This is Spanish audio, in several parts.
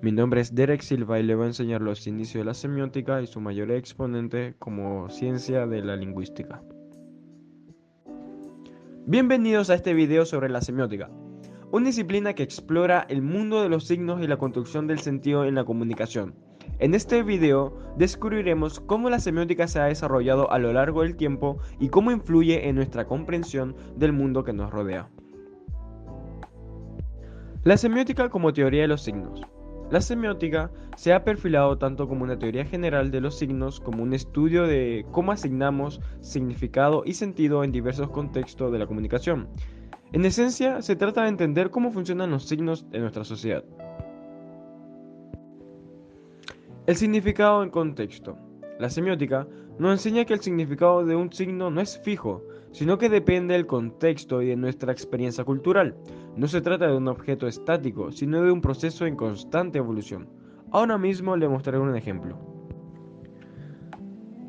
Mi nombre es Derek Silva y le voy a enseñar los inicios de la semiótica y su mayor exponente como ciencia de la lingüística. Bienvenidos a este video sobre la semiótica, una disciplina que explora el mundo de los signos y la construcción del sentido en la comunicación. En este video descubriremos cómo la semiótica se ha desarrollado a lo largo del tiempo y cómo influye en nuestra comprensión del mundo que nos rodea. La semiótica como teoría de los signos. La semiótica se ha perfilado tanto como una teoría general de los signos como un estudio de cómo asignamos significado y sentido en diversos contextos de la comunicación. En esencia, se trata de entender cómo funcionan los signos en nuestra sociedad. El significado en contexto. La semiótica nos enseña que el significado de un signo no es fijo, sino que depende del contexto y de nuestra experiencia cultural. No se trata de un objeto estático, sino de un proceso en constante evolución. Ahora mismo le mostraré un ejemplo.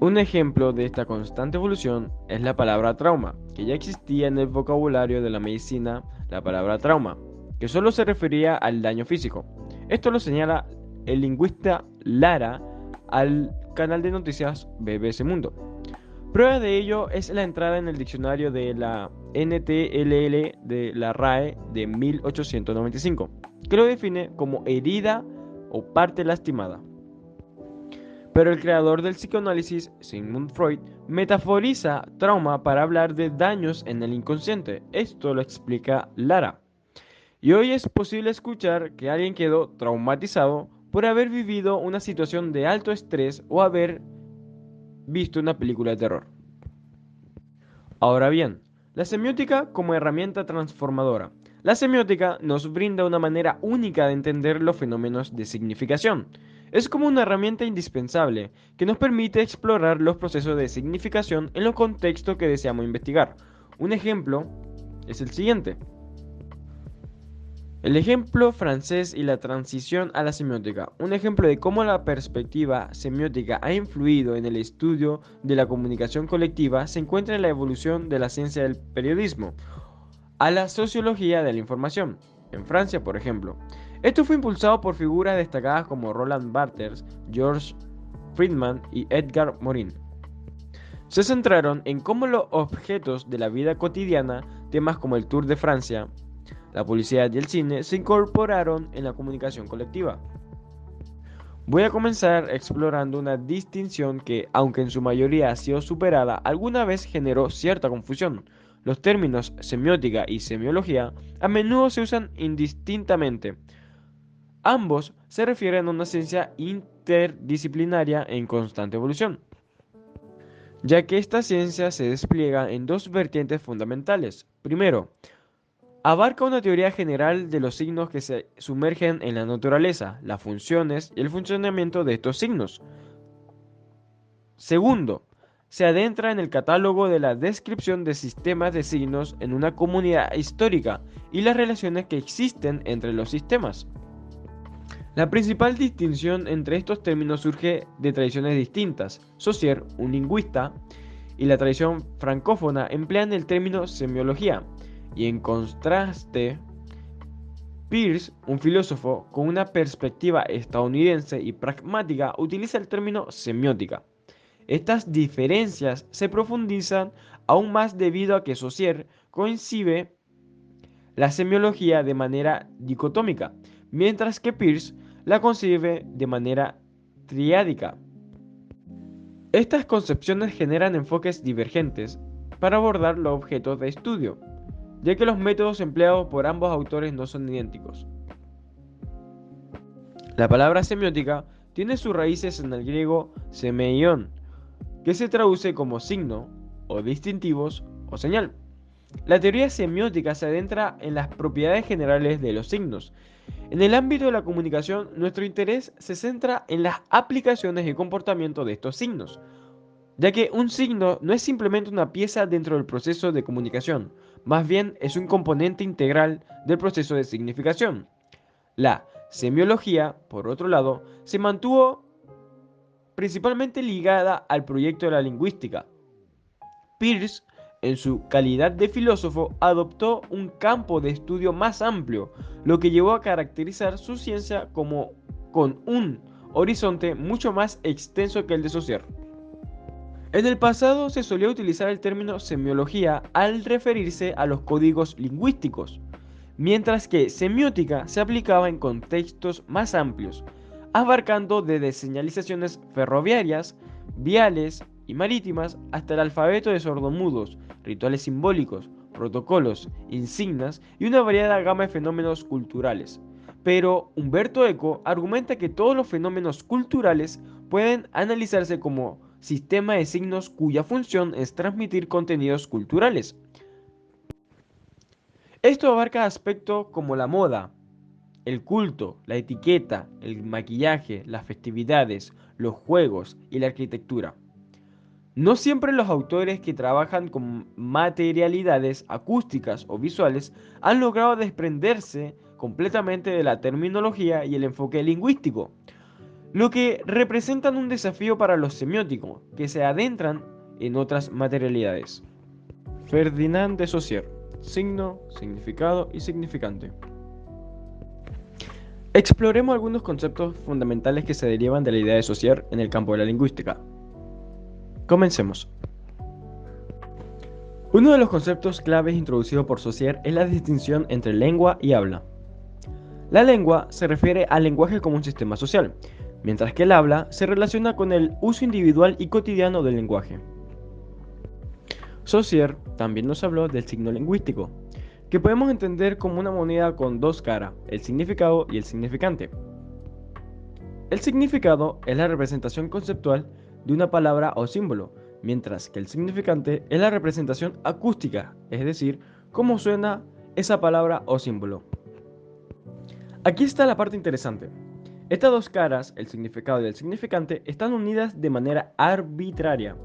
Un ejemplo de esta constante evolución es la palabra trauma, que ya existía en el vocabulario de la medicina, la palabra trauma, que solo se refería al daño físico. Esto lo señala el lingüista Lara al canal de noticias BBC Mundo. Prueba de ello es la entrada en el diccionario de la NTLL de la RAE de 1895, que lo define como herida o parte lastimada. Pero el creador del psicoanálisis, Sigmund Freud, metaforiza trauma para hablar de daños en el inconsciente. Esto lo explica Lara. Y hoy es posible escuchar que alguien quedó traumatizado por haber vivido una situación de alto estrés o haber visto una película de terror. Ahora bien, la semiótica como herramienta transformadora. La semiótica nos brinda una manera única de entender los fenómenos de significación. Es como una herramienta indispensable que nos permite explorar los procesos de significación en los contextos que deseamos investigar. Un ejemplo es el siguiente. El ejemplo francés y la transición a la semiótica. Un ejemplo de cómo la perspectiva semiótica ha influido en el estudio de la comunicación colectiva se encuentra en la evolución de la ciencia del periodismo a la sociología de la información. En Francia, por ejemplo. Esto fue impulsado por figuras destacadas como Roland Barthes, George Friedman y Edgar Morin. Se centraron en cómo los objetos de la vida cotidiana, temas como el Tour de Francia, la publicidad y el cine, se incorporaron en la comunicación colectiva. Voy a comenzar explorando una distinción que, aunque en su mayoría ha sido superada, alguna vez generó cierta confusión. Los términos semiótica y semiología a menudo se usan indistintamente. Ambos se refieren a una ciencia interdisciplinaria en constante evolución, ya que esta ciencia se despliega en dos vertientes fundamentales. Primero, abarca una teoría general de los signos que se sumergen en la naturaleza, las funciones y el funcionamiento de estos signos. Segundo, se adentra en el catálogo de la descripción de sistemas de signos en una comunidad histórica y las relaciones que existen entre los sistemas. La principal distinción entre estos términos surge de tradiciones distintas. Saussure, un lingüista, y la tradición francófona emplean el término semiología, y en contraste, Peirce, un filósofo con una perspectiva estadounidense y pragmática, utiliza el término semiótica. Estas diferencias se profundizan aún más debido a que Saussure concibe la semiología de manera dicotómica, mientras que Peirce la concibe de manera triádica. Estas concepciones generan enfoques divergentes para abordar los objetos de estudio, ya que los métodos empleados por ambos autores no son idénticos. La palabra semiótica tiene sus raíces en el griego semeion, que se traduce como signo, o distintivos, o señal. La teoría semiótica se adentra en las propiedades generales de los signos. En el ámbito de la comunicación, nuestro interés se centra en las aplicaciones y comportamiento de estos signos, ya que un signo no es simplemente una pieza dentro del proceso de comunicación, más bien es un componente integral del proceso de significación. La semiología, por otro lado, se mantuvo principalmente ligada al proyecto de la lingüística. Peirce, en su calidad de filósofo, adoptó un campo de estudio más amplio, lo que llevó a caracterizar su ciencia como con un horizonte mucho más extenso que el de Saussure. En el pasado se solía utilizar el término semiología al referirse a los códigos lingüísticos, mientras que semiótica se aplicaba en contextos más amplios, abarcando desde señalizaciones ferroviarias, viales y marítimas hasta el alfabeto de sordomudos, rituales simbólicos, protocolos, insignias y una variada gama de fenómenos culturales. Pero Humberto Eco argumenta que todos los fenómenos culturales pueden analizarse como sistema de signos cuya función es transmitir contenidos culturales. Esto abarca aspectos como la moda, el culto, la etiqueta, el maquillaje, las festividades, los juegos y la arquitectura. No siempre los autores que trabajan con materialidades acústicas o visuales han logrado desprenderse completamente de la terminología y el enfoque lingüístico, lo que representan un desafío para los semióticos que se adentran en otras materialidades. Ferdinand de Saussure: signo, significado y significante. Exploremos algunos conceptos fundamentales que se derivan de la idea de Saussure en el campo de la lingüística. Comencemos. Uno de los conceptos claves introducido por Saussure es la distinción entre lengua y habla. La lengua se refiere al lenguaje como un sistema social, mientras que el habla se relaciona con el uso individual y cotidiano del lenguaje. Saussure también nos habló del signo lingüístico, que podemos entender como una moneda con dos caras, el significado y el significante. El significado es la representación conceptual de una palabra o símbolo, mientras que el significante es la representación acústica, es decir, cómo suena esa palabra o símbolo. Aquí está la parte interesante. Estas dos caras, el significado y el significante, están unidas de manera arbitraria.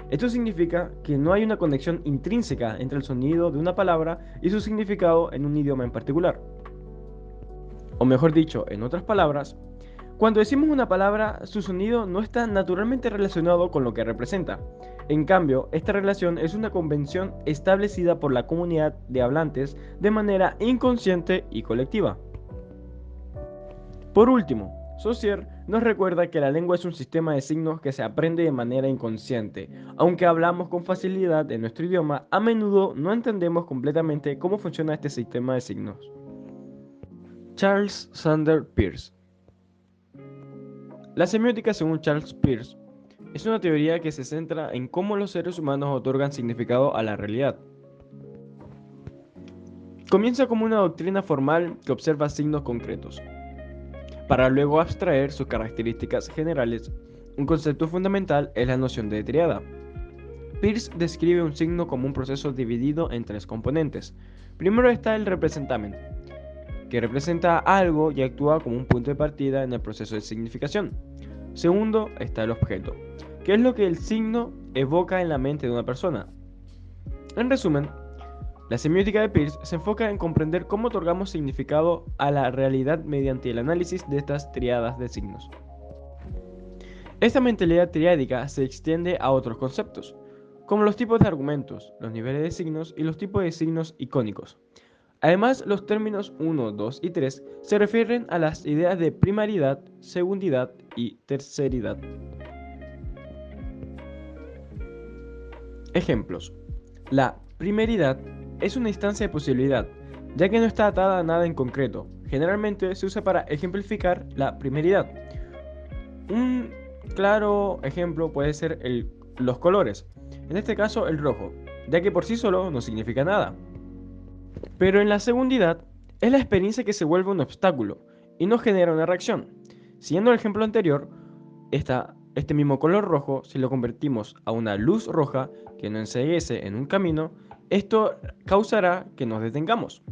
Esto significa que no hay una conexión intrínseca entre el sonido de una palabra y su significado en un idioma en particular. O mejor dicho, en otras palabras, cuando decimos una palabra, su sonido no está naturalmente relacionado con lo que representa. En cambio, esta relación es una convención establecida por la comunidad de hablantes de manera inconsciente y colectiva. Por último, Saussure nos recuerda que la lengua es un sistema de signos que se aprende de manera inconsciente. Aunque hablamos con facilidad en nuestro idioma, a menudo no entendemos completamente cómo funciona este sistema de signos. Charles Sanders Peirce. La semiótica, según Charles Peirce, es una teoría que se centra en cómo los seres humanos otorgan significado a la realidad. Comienza como una doctrina formal que observa signos concretos, para luego abstraer sus características generales. Un concepto fundamental es la noción de triada. Peirce describe un signo como un proceso dividido en tres componentes. Primero está el representamen, que representa algo y actúa como un punto de partida en el proceso de significación. Segundo está el objeto, que es lo que el signo evoca en la mente de una persona. En resumen, la semiótica de Peirce se enfoca en comprender cómo otorgamos significado a la realidad mediante el análisis de estas tríadas de signos. Esta mentalidad triádica se extiende a otros conceptos, como los tipos de argumentos, los niveles de signos y los tipos de signos icónicos. Además, los términos 1, 2 y 3 se refieren a las ideas de primaridad, segundidad y terceridad. Ejemplos. La primeridad es una instancia de posibilidad, ya que no está atada a nada en concreto. Generalmente se usa para ejemplificar la primeridad. Un claro ejemplo puede ser los colores, en este caso el rojo, ya que por sí solo no significa nada. Pero en la segundidad es la experiencia que se vuelve un obstáculo y no genera una reacción. Siguiendo el ejemplo anterior, este mismo color rojo, si lo convertimos a una luz roja que nos enceguece en un camino, esto causará que nos detengamos.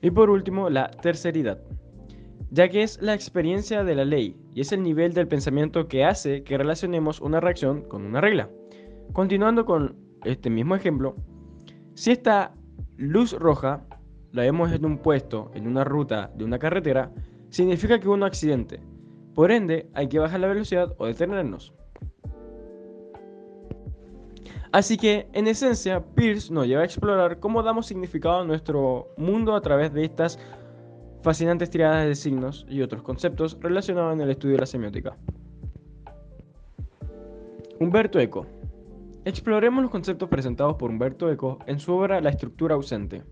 Y por último, la terceridad, ya que es la experiencia de la ley y es el nivel del pensamiento que hace que relacionemos una reacción con una regla. Continuando con este mismo ejemplo, si esta luz roja la vemos en un puesto, en una ruta de una carretera, significa que hubo un accidente. Por ende, hay que bajar la velocidad o detenernos. Así que, en esencia, Peirce nos lleva a explorar cómo damos significado a nuestro mundo a través de estas fascinantes tiradas de signos y otros conceptos relacionados en el estudio de la semiótica. Umberto Eco. Exploremos los conceptos presentados por Umberto Eco en su obra La estructura ausente.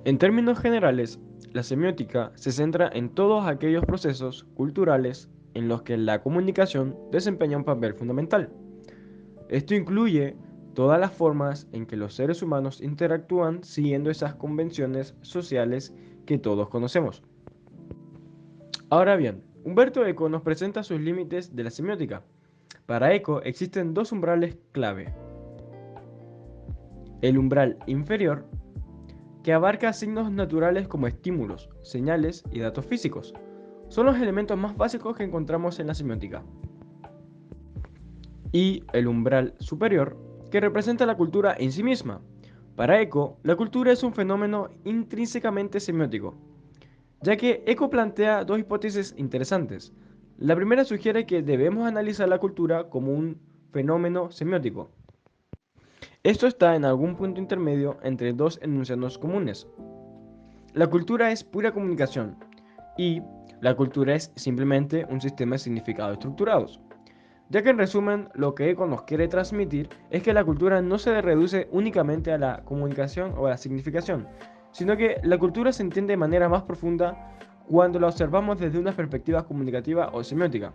En términos generales, la semiótica se centra en todos aquellos procesos culturales en los que la comunicación desempeña un papel fundamental. Esto incluye todas las formas en que los seres humanos interactúan siguiendo esas convenciones sociales que todos conocemos. Ahora bien, Umberto Eco nos presenta sus límites de la semiótica. Para Eco existen dos umbrales clave. El umbral inferior, que abarca signos naturales como estímulos, señales y datos físicos. Son los elementos más básicos que encontramos en la semiótica. Y el umbral superior, que representa la cultura en sí misma. Para Eco, la cultura es un fenómeno intrínsecamente semiótico, ya que Eco plantea dos hipótesis interesantes. La primera sugiere que debemos analizar la cultura como un fenómeno semiótico. Esto está en algún punto intermedio entre dos enunciados comunes. La cultura es pura comunicación y la cultura es simplemente un sistema de significados estructurados. Ya que en resumen lo que Eco nos quiere transmitir es que la cultura no se reduce únicamente a la comunicación o a la significación, sino que la cultura se entiende de manera más profunda cuando la observamos desde una perspectiva comunicativa o semiótica.